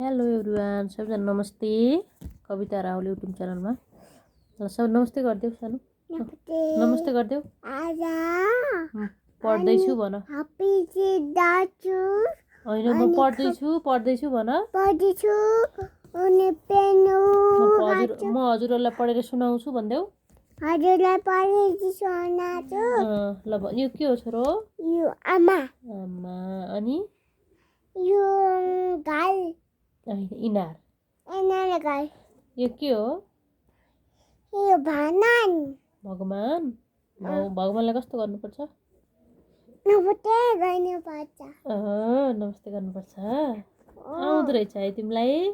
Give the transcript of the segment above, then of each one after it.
hello everyone सबैजना नमस्ते कविता Rahul YouTube च्यानलमा ल सब नमस्ते गरिदेऊ सानो नमस्ते गरिदेऊ पढ्दैछु भन होइन म पढ्दैछु भन म हजुरहरूलाई पढेर सुनाउँछु भन्देऊ ल यो के हो छोरो आमा अनि इनार यो के हो भगवान भगवानलाई कस्तो गर्नुपर्छ नमस्ते गर्नुपर्छ आउँदो रहेछ है तिमीलाई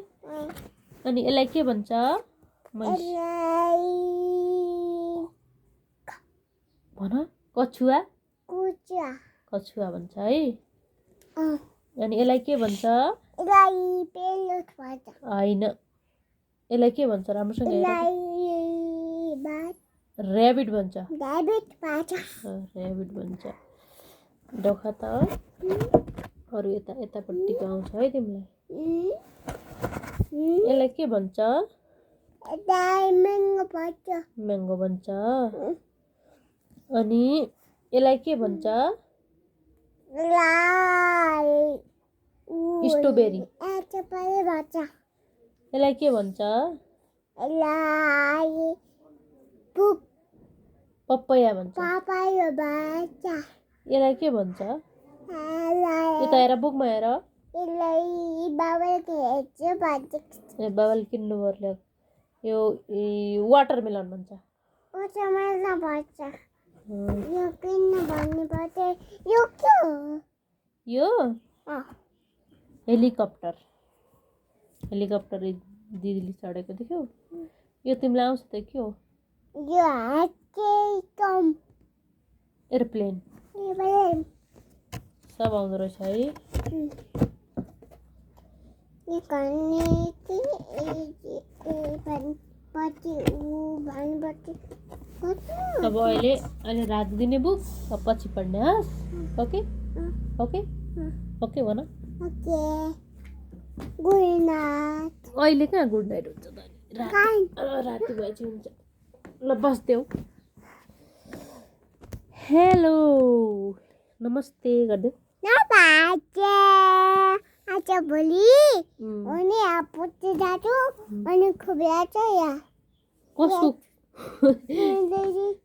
अनि यसलाई के भन्छ भन कछुवा कछुवा भन्छ है अनि यसलाई के भन्छ होइन यसलाई के भन्छ राम्रोसँग ऱ्याबिट भन्छ ऱ्याबिट भन्छ डोखा त अरू यतापट्टिको आउँछ है तिमीलाई यसलाई के भन्छ म्याङ्गो भन्छ अनि यसलाई के भन्छ स्ट्रबेरी यसलाई के भन्छ पपैया भन्छ यसलाई के भन्छ यता हेर बुकमा हेर बाबाले किन्नु पर्यो यो वाटरमेलन भन्छ यो हेलिकप्टर दिदीले चढेको देख्यौ यो तिमीलाई आउँछ त के हो एरोप्लेन सब आउँदो रहेछ है अब अहिले रात दिने बुक पछि पढ्ने हस् ओके ओके ओके भन अहिले कहाँ गुड नाइट हुन्छ त राति भएपछि हुन्छ ल बस्देऊ हेलो नमस्ते गरिदेऊ कसो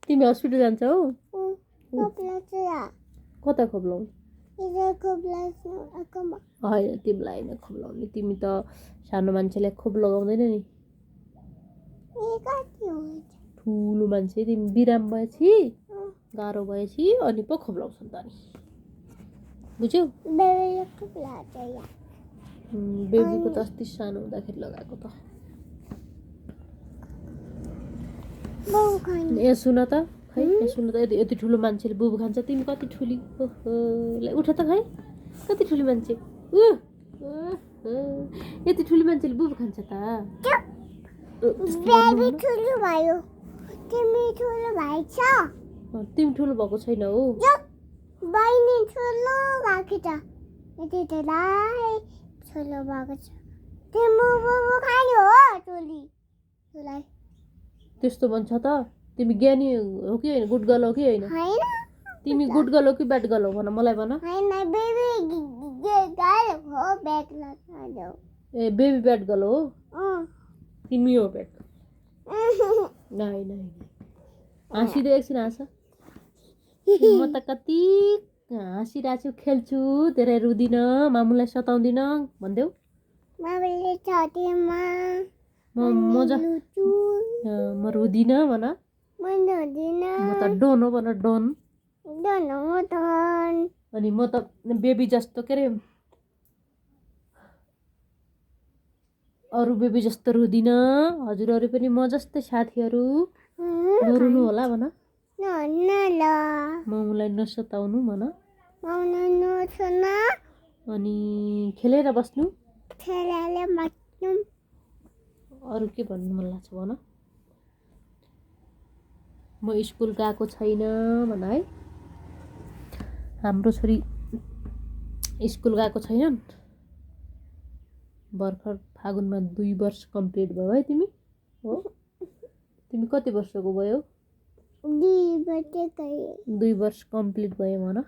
तिमी हस्पिटल जान्छौ कता खोप लाउने होइन तिमीलाई होइन खोप लाउने तिमी त सानो मान्छेलाई खोप लगाउँदैन नि ठुलो मान्छे तिमी बिराम भएपछि गाह्रो भएपछि अनि पो खोप लाउँछन् त नि बुझ्यौ बेबीको त अस्ति सानो हुँदाखेरि लगाएको त ए सुन त खै सुन त यति ठुलो मान्छेले बुबु खान्छ तिमी कति ठुली उठ त खै कति ठुली मान्छे यति ठुली मान्छेले बुबु खान्छ त तिमी ठुलो भएको छैनौ त्यस्तो भन्छ त तिमी ज्ञानी हो कि होइन गुड गर्ल हो कि होइन तिमी गुड गर्ल हो कि ब्याड गर्ल हो भन मलाई भन ए बेबी ब्याड गर्ल हो तिमी हो ब्याड होइन हाँसिदे एकछिन हाँस म त कति हाँसिरहेको छु खेल्छु धेरै रुदिनँ मामुलाई सताउँदिनँ भन्देऊ म रुदिनँ भन म त डोन हो भन डोन अनि म त बेबी जस्तो के अरे अरू बेबी जस्तो रुदिनँ हजुरहरू पनि म जस्तै साथीहरू नरुनु होला भन मामुलाई नसताउनु भन अनि खेलेर बस्नु अरू के भन्नु मन लाग्छ भन म स्कुल गएको छैन भन है हाम्रो छोरी स्कुल गएको छैनन् भर्खर फागुनमा 2 वर्ष कम्प्लिट भयो है तिमी हो तिमी कति वर्षको भयो 2 वर्ष कम्प्लिट भयो भन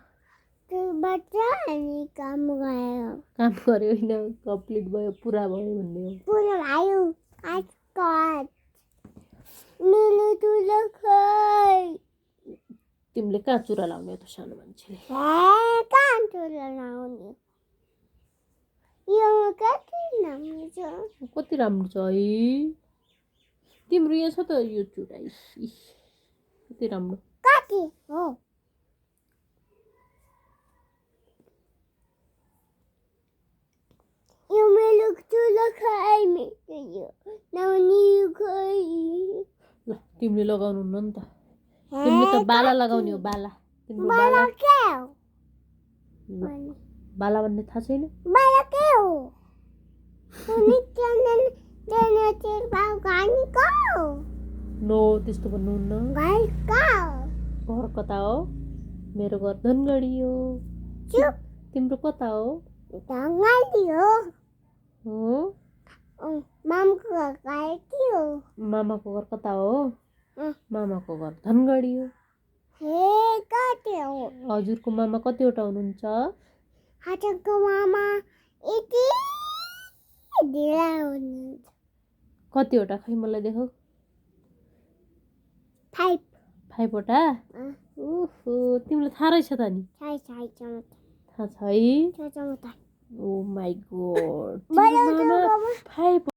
काम गयो काम गर्यो होइन कम्प्लिट भयो पुरा भयो भन्ने हो पुरा भयो आज मैले तुला खाइ तिमीले कहाँ चुरा लाउने हो त सानो मान्छेले कहाँ तुला लाउने यो कति राम्रो छ है तिम्रो यहाँ छ त यो चुरा कति राम्रो कति हो यो मैले तुला खाइ मेरो नानी खाइ ल तिमीले लगाउनु हुन्न नि त तिमीले त बाला लगाउने हो बाला तिम्रो बाला के हो बाला भन्ने थाहा छैन बाला के हो तेल पाउ गानी को नो त्यस्तो भन्नुहुन्न घर का घर कता हो मेरो घर धनगढी हो चुप तिम्रो कता हो धनगढी हो मामको घर के हो मामाको घर कता हो मामाको घर धनगढी हो हे कति हो हजुरको मामा कतिवटा हुनुहुन्छ हजुरको मामा यति धेरै हुनुहुन्छ कतिवटा खै मलाई देखाऊ 5 वटा ओहो तिमीलाई थाहा रहेछ त नि थाहा छ है ओ माई गॉड 5